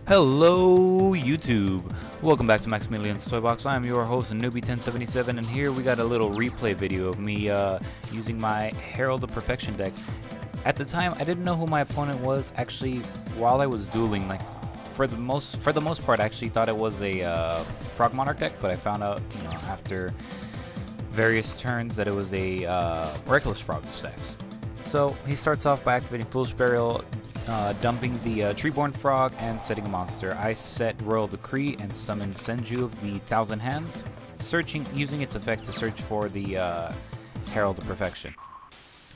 Hello YouTube! Welcome back to Maximillion's Toybox. I am your host Newbie1077, and here we got a little replay video of me using my Hearld of Perfection deck. At the time, I didn't know who my opponent was. Actually, while I was dueling, like for the most part, I actually thought it was a Frog Monarch deck, but I found out, after various turns that it was a Reckless Frog stacks. So he starts off by activating Foolish Burial, dumping the Treeborn Frog, and setting a monster. I set Royal Decree and summon Senju of the Thousand Hands, using its effect to search for the Herald of Perfection.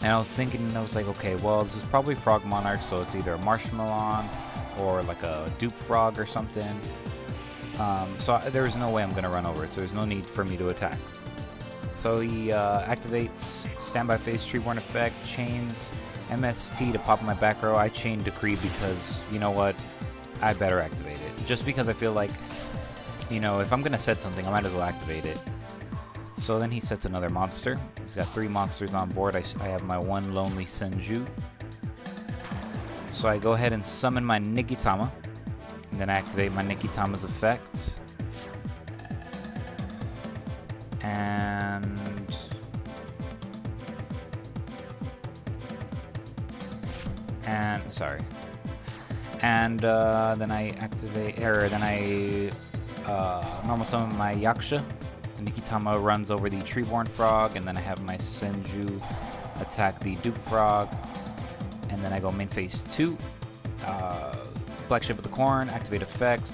And I was thinking, I was like, okay, well, this is probably Frog Monarch, so it's either a Maximillion or like a Dupe Frog or something. So there's no way I'm going to run over it, so there's no need for me to attack. So he activates Standby Phase Treeborn effect, chains MST to pop my back row. I chain Decree because, you know what, I better activate it. Just because I feel like, if I'm going to set something, I might as well activate it. So then he sets another monster. He's got 3 monsters on board. I have my one Lonely Senju. So I go ahead and summon my Nikitama. And then I activate my Nikitama's effect. Then I activate, normal summon my Yaksha. Nikitama runs over the Treeborn Frog, and then I have my Senju attack the Dupe Frog, and then I go main phase 2, Black Ship of the Corn, activate effect,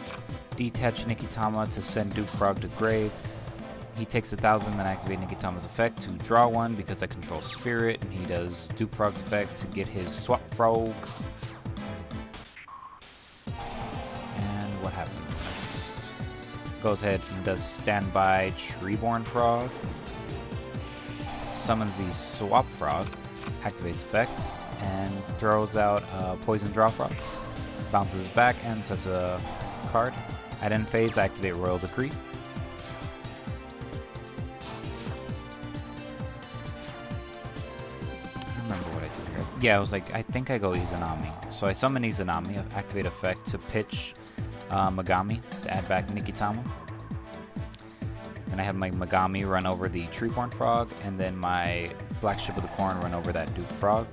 detach Nikitama to send Dupe Frog to grave. He takes 1,000, then I activate Nikitama's effect to draw 1 because I control Spirit, and he does Dupe Frog's effect to get his Swap Frog. And what happens next? Goes ahead and does Standby Treeborn Frog. Summons the Swap Frog, activates effect, and throws out Poison Draw Frog. Bounces back and sets a card. At end phase, I activate Royal Decree. Yeah, I was like, I think I go Izanami. So I summon Izanami, activate effect to pitch Megami to add back Nikitama. Then I have my Megami run over the Treeborn Frog, and then my Black Ship of the Corn run over that Dupe Frog.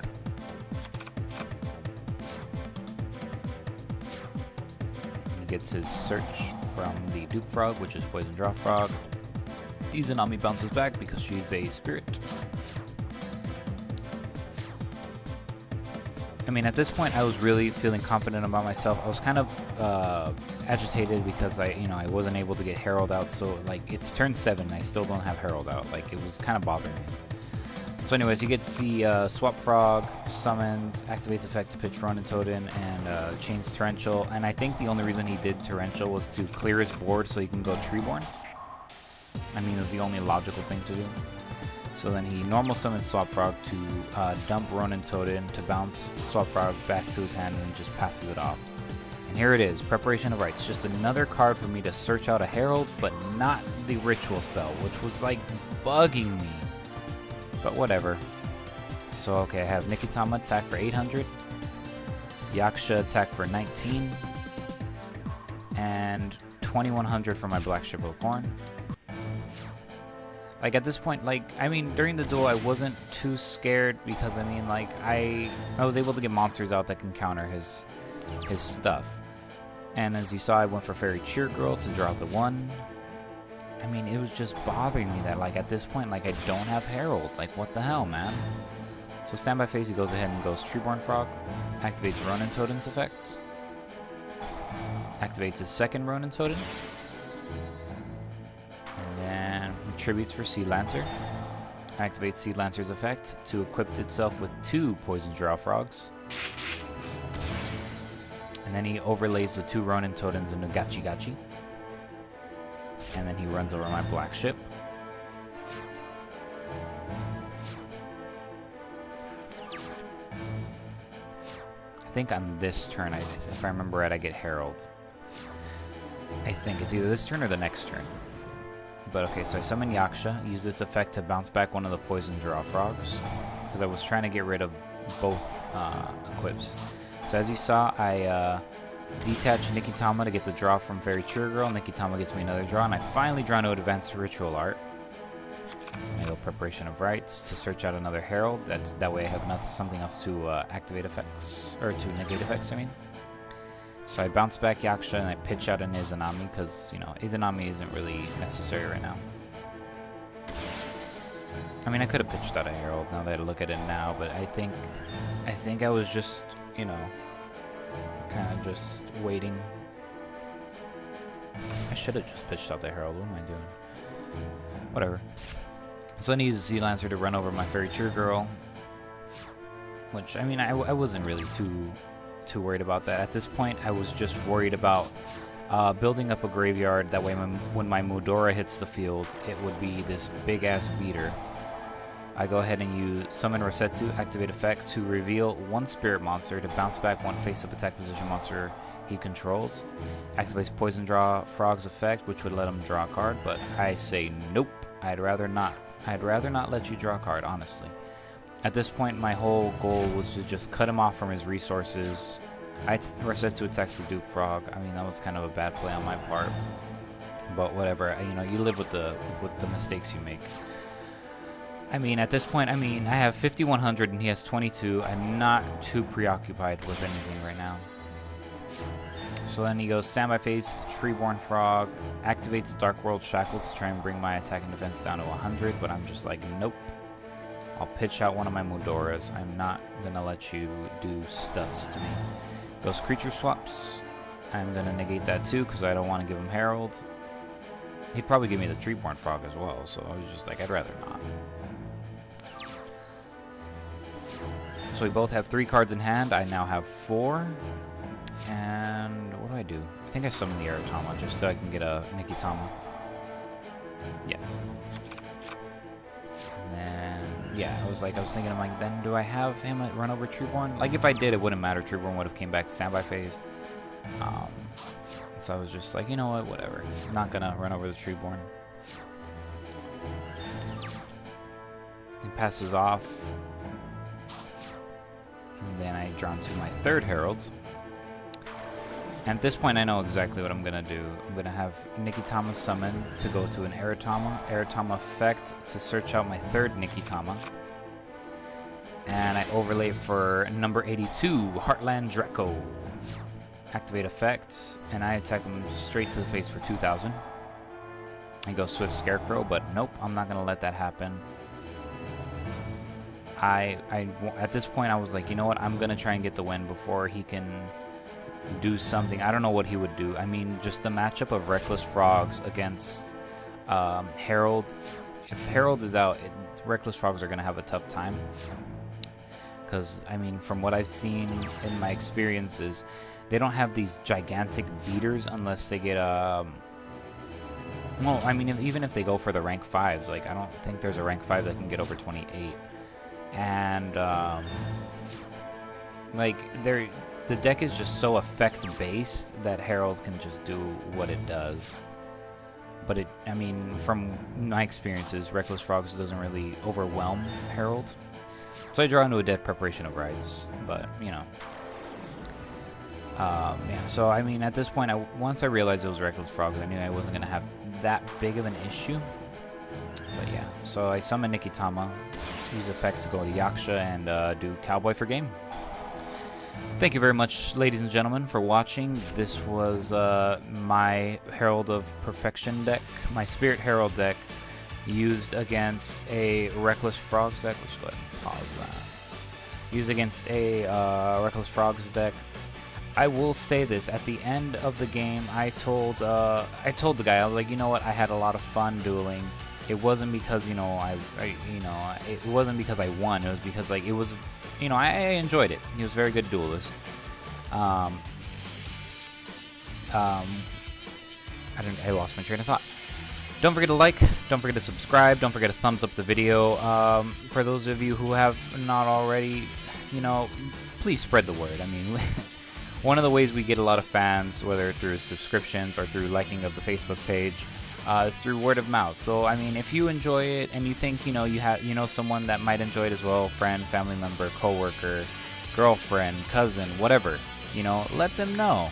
He gets his search from the Dupe Frog, which is Poison Draw Frog. Izanami bounces back because she's a spirit. I mean, at this point, I was really feeling confident about myself. I was kind of agitated because I wasn't able to get Hearld out. So, like, it's turn 7, and I still don't have Hearld out. Like, it was kind of bothering me. So, anyways, he gets the Swap Frog, summons, activates effect to pitch Ronin Totem, and chains Torrential. And I think the only reason he did Torrential was to clear his board so he can go Treeborn. I mean, it was the only logical thing to do. So then he normal summons Swap Frog to dump Ronin Totem to bounce Swap Frog back to his hand, and then just passes it off. And here it is, Preparation of Rites. Just another card for me to search out a Hearld, but not the Ritual spell, which was like bugging me. But whatever. So okay, I have Nikitama attack for 800, Yaksha attack for 19, and 2100 for my Black Ship of the Corn. Like, at this point, during the duel, I wasn't too scared because, I was able to get monsters out that can counter his stuff. And as you saw, I went for Fairy Cheer Girl to draw the 1. I mean, it was just bothering me that, at this point, I don't have Hearld. Like, what the hell, man? So, Standby Phase, he goes ahead and goes Treeborn Frog, activates Ronin Totem's effects, activates his second Ronin Totem, tributes for Sea Lancer. Activates Sea Lancer's effect to equip itself with 2 Poison Draw Frogs. And then he overlays the 2 Ronin Totems into Gachi Gachi. And then he runs over my Black Ship. I think on this turn, if I remember right, I get Hearld. I think it's either this turn or the next turn. But okay, so I summon Yaksha, use its effect to bounce back one of the Poison Draw Frogs, because I was trying to get rid of both equips. So as you saw, I detach Nikitama to get the draw from Fairy Cheer Girl. Nikitama gets me another draw, and I finally draw no advanced ritual art. I go preparation of rites to search out another Hearld. That way I have something else to activate effects, or to negate effects, I mean. So I bounce back Yaksha and I pitch out an Izanami because, you know, Izanami isn't really necessary right now. I mean, I could have pitched out a Hearld now that I look at it now, but I think I was just, you know, kind of just waiting. I should have just pitched out the Hearld. What am I doing? Whatever. So then I use a Sea Lancer to run over my Fairy Cheer Girl, which, I mean, I wasn't really too worried about that. At this point, I was just worried about building up a graveyard. That way, when my Mudora hits the field, it would be this big-ass beater. I go ahead and use Summon Rosetsu, activate effect to reveal one spirit monster to bounce back one face-up attack position monster he controls. Activates Poison Draw Frog's effect, which would let him draw a card, but I say nope. I'd rather not. I'd rather not let you draw a card, honestly. At this point, my whole goal was to just cut him off from his resources. Rosetsu attacks the Dupe Frog. I mean, that was kind of a bad play on my part, but whatever. You know, you live with the mistakes you make. I mean, at this point, I mean, I have 5,100 and he has 22. I'm not too preoccupied with anything right now. So then he goes standby phase, Treeborn Frog, activates Dark World Shackles to try and bring my attack and defense down to 100, but I'm just like, nope. I'll pitch out one of my Mudoras. I'm not gonna let you do stuffs to me. Goes creature swaps. I'm gonna negate that too because I don't want to give him Hearld. He'd probably give me the Treeborn Frog as well, so I was just like, I'd rather not. So we both have 3 cards in hand. I now have 4. And what do I do? I think I summon the Aratama just so I can get a Nikitama. Yeah. And then, yeah, I was thinking, I'm like, then do I have him run over Treeborn? Like, if I did, it wouldn't matter. Treeborn would have came back to standby phase. So I was just like, you know what, whatever. I'm not gonna run over the Treeborn. He passes off. And then I draw into my 3rd Hearld. And at this point, I know exactly what I'm going to do. I'm going to have Nikitama summon to go to an Aratama effect to search out my 3rd Nikitama. And I overlay for number 82, Heartland Draco. Activate effect, and I attack him straight to the face for 2,000. I go Swift Scarecrow, but nope, I'm not going to let that happen. At this point, I was like, you know what, I'm going to try and get the win before he can do something. I don't know what he would do. I mean, just the matchup of Reckless Frogs against Hearld. If Hearld is out, Reckless Frogs are going to have a tough time. Because, I mean, from what I've seen in my experiences, they don't have these gigantic beaters unless they get well, I mean, even if they go for the rank 5s, like, I don't think there's a rank 5 that can get over 28. And, like, the deck is just so effect-based that Hearld can just do what it does. But I mean, from my experiences, Reckless Frogs doesn't really overwhelm Hearld. So I draw into a dead preparation of rights, but, you know. Yeah, so, I mean, at this point, once I realized it was Reckless Frogs, I knew I wasn't going to have that big of an issue. But, yeah, so I summon Nikitama, use effect to go to Yaksha, and do Cowboy for game. Thank you very much, ladies and gentlemen, for watching. This was my Herald of Perfection deck, my Spirit Herald deck, used against a Reckless Frogs deck. Let's go ahead and pause that. Used against a Reckless Frogs deck. I will say this: at the end of the game, I told the guy, I was like, you know what? I had a lot of fun dueling. It wasn't because, you know, it wasn't because I won. It was because, like, it was, you know, I enjoyed it. He was a very good duelist. I lost my train of thought. Don't forget to like, don't forget to subscribe, don't forget to thumbs up the video. For those of you who have not already, you know, please spread the word. I mean, one of the ways we get a lot of fans, whether through subscriptions or through liking of the Facebook page, is through word of mouth. So, I mean, if you enjoy it and you think, you know someone that might enjoy it as well, friend, family member, coworker, girlfriend, cousin, whatever, you know, let them know.